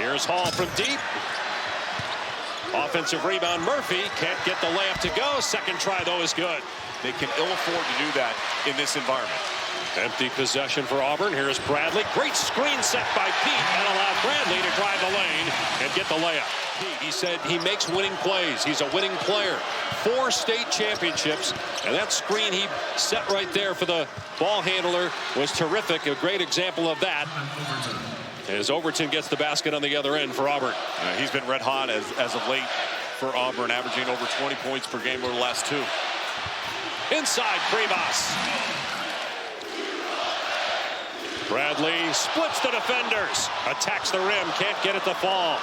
Here's Hall from deep. Offensive rebound. Murphy can't get the layup to go. Second try, though, is good. They can ill afford to do that in this environment. Empty possession for Auburn. Here's Bradley. Great screen set by Peat and allowed Bradley to drive the lane and get the layup. He said he makes winning plays. He's a winning player. 4 state championships, and that screen he set right there for the ball handler was terrific. A great example of that. As Overton gets the basket on the other end for Auburn. He's been red hot as of late for Auburn, averaging over 20 points per game over the last 2. Inside, Kribas. Bradley splits the defenders. Attacks the rim, can't get it to fall.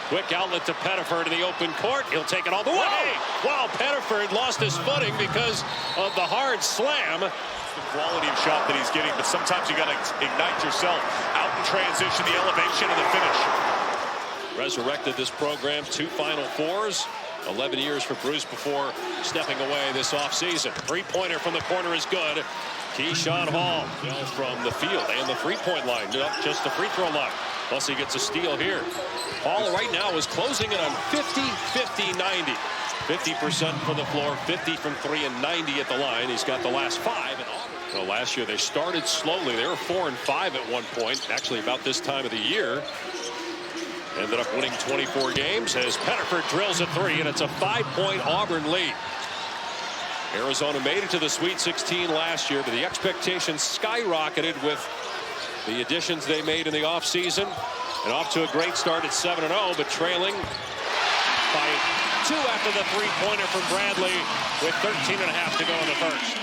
Quick outlet to Pettiford in the open court. He'll take it all the way. Wow, Pettiford lost his footing because of the hard slam. The quality of shot that he's getting, but sometimes you got to ignite yourself. Out in transition, the elevation and the finish. Resurrected this program, 2 Final Fours. 11 years for Bruce before stepping away this offseason. Three-pointer from the corner is good. Keyshawn Hall from the field and the three-point line, not just the free throw line. Plus he gets a steal here. Hall right now is closing it on 50, 50, 90. 50% from the floor, 50 from 3 and 90 at the line. He's got the last 5 in Auburn. Well, last year they started slowly. They were 4 and 5 at one point, actually about this time of the year. Ended up winning 24 games as Pettiford drills a 3, and it's a 5-point Auburn lead. Arizona made it to the Sweet 16 last year, but the expectations skyrocketed with the additions they made in the offseason. And off to a great start at 7-0, but trailing by 2 after the three-pointer from Bradley with 13.5 to go in the first.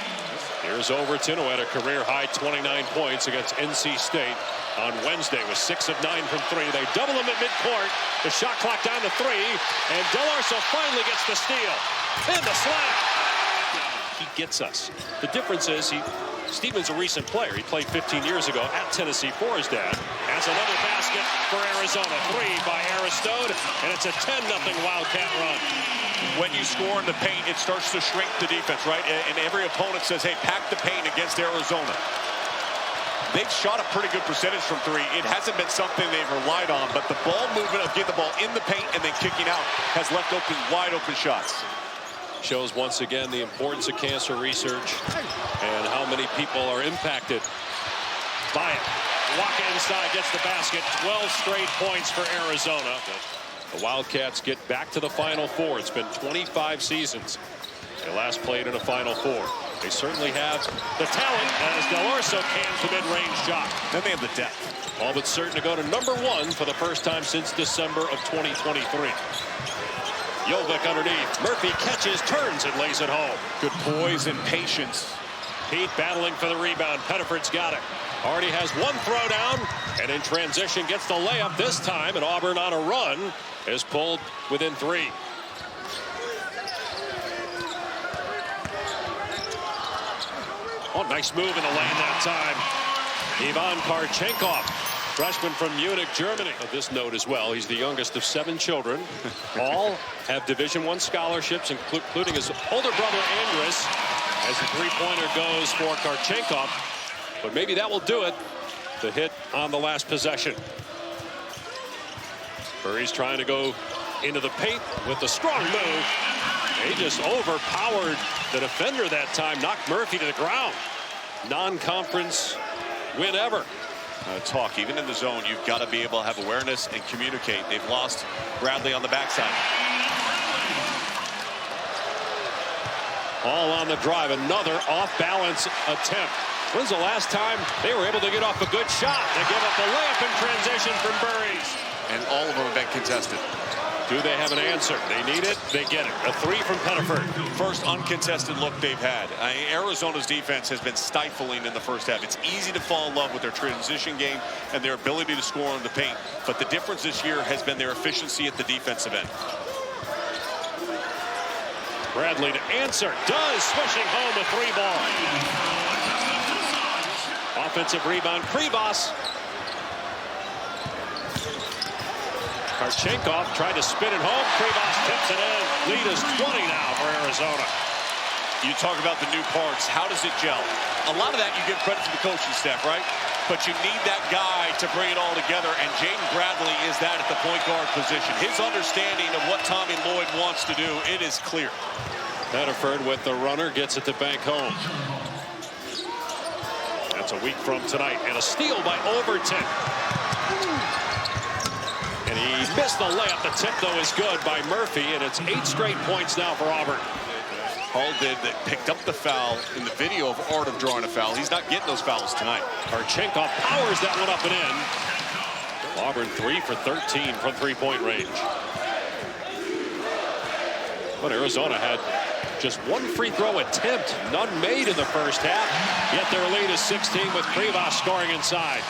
Here's Overton, who had a career-high 29 points against NC State on Wednesday with 6 of 9 from 3. They double him at midcourt. The shot clock down to 3, and Del Arso finally gets the steal. And the slam. He gets us. The difference is Stephen's a recent player. He played 15 years ago at Tennessee for his dad. Has another basket for Arizona. 3 by Aristode, and it's a 10-0 Wildcat run. When you score in the paint, it starts to shrink the defense, right? And every opponent says, hey, pack the paint against Arizona. They've shot a pretty good percentage from 3. It hasn't been something they've relied on, but the ball movement of getting the ball in the paint and then kicking out has left open wide open shots. Shows once again the importance of cancer research and how many people are impacted by it. Walker inside, gets the basket. 12 straight points for Arizona. The Wildcats get back to the Final Four. It's been 25 seasons. They last played in a Final Four. They certainly have the talent as Del Arso cans the mid-range shot. Then they have the depth. All but certain to go to #1 for the first time since December of 2023. Jovic underneath. Murphy catches, turns, and lays it home. Good poise and patience. Peat battling for the rebound. Pettiford's got it. Already has 1 throwdown, and in transition gets the layup this time, and Auburn on a run is pulled within 3. Oh, nice move in the lane that time. Ivan Karchenkov, freshman from Munich, Germany. Of this note as well, he's the youngest of 7 children. All have Division I scholarships, including his older brother Andrus, as the three-pointer goes for Karchenkov. But maybe that will do it. The hit on the last possession. Murray's trying to go into the paint with the strong move. He just overpowered the defender that time, knocked Murphy to the ground. Non-conference win ever. Talk, even in the zone, you've got to be able to have awareness and communicate. They've lost Bradley on the backside. All on the drive, another off-balance attempt. When's the last time they were able to get off a good shot? They give up the layup in transition from Burries. And all of them have been contested. Do they have an answer? They need it. They get it. A 3 from Pettiford. First uncontested look they've had. Arizona's defense has been stifling in the first half. It's easy to fall in love with their transition game and their ability to score on the paint. But the difference this year has been their efficiency at the defensive end. Bradley to answer. Does. Swishing home a 3-ball. Offensive rebound. Kribas. Karchenkov tried to spin it home. Kribas tips it in. Lead is 20 now for Arizona. You talk about the new parts. How does it gel? A lot of that you give credit to the coaching staff, right? But you need that guy to bring it all together, and Jaden Bradley is that at the point guard position. His understanding of what Tommy Lloyd wants to do, it is clear. Hediford with the runner, gets it to bank home. That's a week from tonight, and a steal by Overton. And he missed the layup. The tip, though, is good by Murphy, and it's 8 straight points now for Auburn. Hall did that, picked up the foul in the video of Art of drawing a foul. He's not getting those fouls tonight. Archenkov powers that one up and in. Auburn 3 for 13 from three-point range. But Arizona had just 1 free throw attempt, none made in the first half. Yet their lead is 16 with Krivas scoring inside.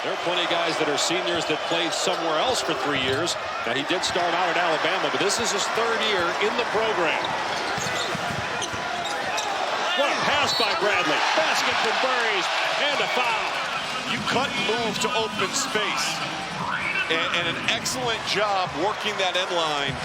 There are plenty of guys that are seniors that played somewhere else for 3 years. Now, he did start out at Alabama, but this is his 3rd year in the program. What a pass by Bradley. Basket from Burries and a foul. You cut and move to open space. And an excellent job working that end line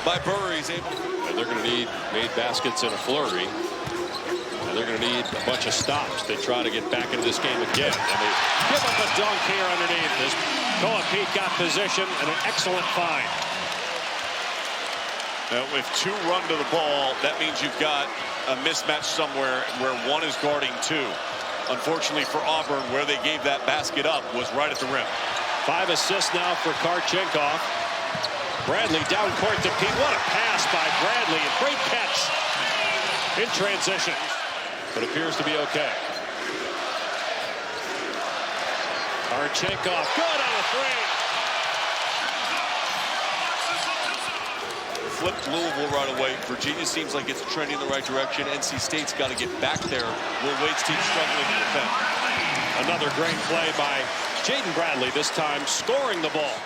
by Burries. And they're going to need made baskets in a flurry. And they're going to need a bunch of stops to try to get back into this game again. And they give up a dunk here underneath. This Koa Peat got position and an excellent find. Now, with 2 run to the ball, that means you've got a mismatch somewhere where 1 is guarding 2. Unfortunately for Auburn, where they gave that basket up was right at the rim. 5 assists now for Archenkov. Bradley down court to Peat. What a pass by Bradley. A great catch in transition. But appears to be okay. Archenkov good on a 3. Flipped Louisville right away. Virginia seems like it's trending in the right direction. NC State's got to get back there. Will Wade's team struggling to defend. Another great play by Jaden Bradley, this time scoring the ball.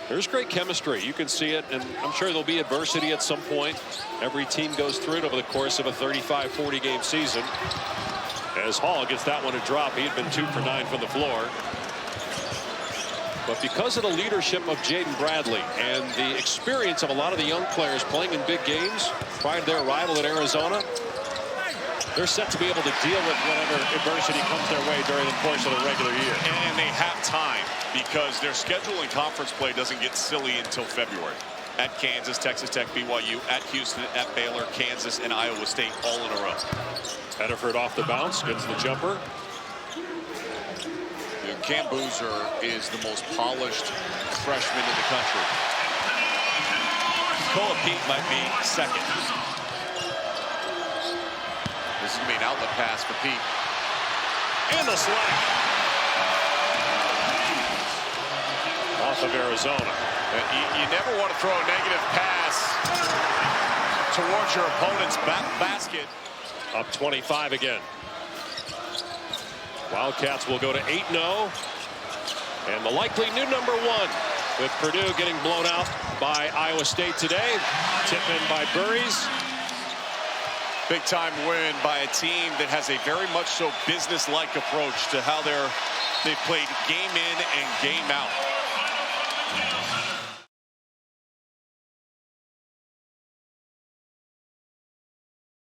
There's great chemistry. You can see it, and I'm sure there'll be adversity at some point. Every team goes through it over the course of a 35-40 game season. As Hall gets that one to drop, he had been 2 for 9 from the floor. But because of the leadership of Jaden Bradley and the experience of a lot of the young players playing in big games prior to their arrival at Arizona, they're set to be able to deal with whatever adversity comes their way during the course of the regular year. And they have time because their schedule and conference play doesn't get silly until February. At Kansas, Texas Tech, BYU, at Houston, at Baylor, Kansas, and Iowa State all in a row. Hediford off the bounce, gets the jumper. Cam Boozer is the most polished freshman in the country. Koa Peat might be second. This is going to be an outlet pass for Peat. And the slam. Off of Arizona. You never want to throw a negative pass towards your opponent's basket. Up 25 again. Wildcats will go to 8-0. And the likely new number 1 with Purdue getting blown out by Iowa State today. Tip in by Burries. Big time win by a team that has a very much so business-like approach to how they've played game in and game out.